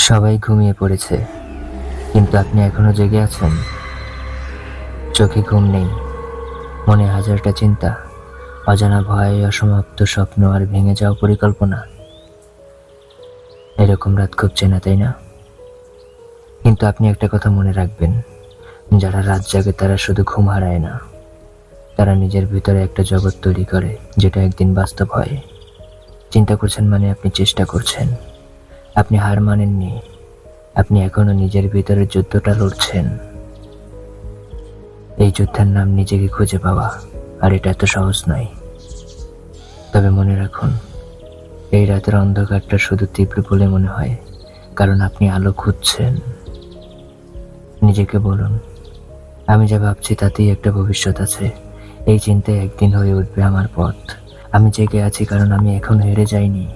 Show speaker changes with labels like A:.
A: সবাই ঘুমিয়ে পড়েছে, কিন্তু আপনি এখনো জেগে আছেন। চোখে ঘুম নেই, মনে হাজারটা চিন্তা, অজানা ভয়, অসমাপ্ত স্বপ্ন আর ভেঙে যাওয়া পরিকল্পনা। এরকম রাত খুব চেনা, তাই না? কিন্তু আপনি একটা কথা মনে রাখবেন, যারা রাত জাগে তারা শুধু ঘুম হারায় না, তারা নিজের ভিতরে একটা জগৎ তৈরি করে যেটা একদিন বাস্তব হয়। চিন্তা করছেন মানে আপনি চেষ্টা করছেন, আপনি হার মানেননি, আপনি এখনো নিজের ভিতরের যুদ্ধটা লড়ছেন। এই যুদ্ধের নাম নিজেকে খুঁজে পাওয়া, আর এটা এত সহজ নয়। তবে মনে রাখুন, এই রাতের অন্ধকারটা শুধু তীব্র বলে মনে হয় কারণ আপনি আলো খুঁজছেন। নিজেকে বলুন, আমি যা ভাবছি তাতেই একটা ভবিষ্যৎ আছে। এই চিন্তায় একদিন হয়ে উঠবে আমার পথ। আমি জেগে আছি কারণ আমি এখন হেরে যাইনি।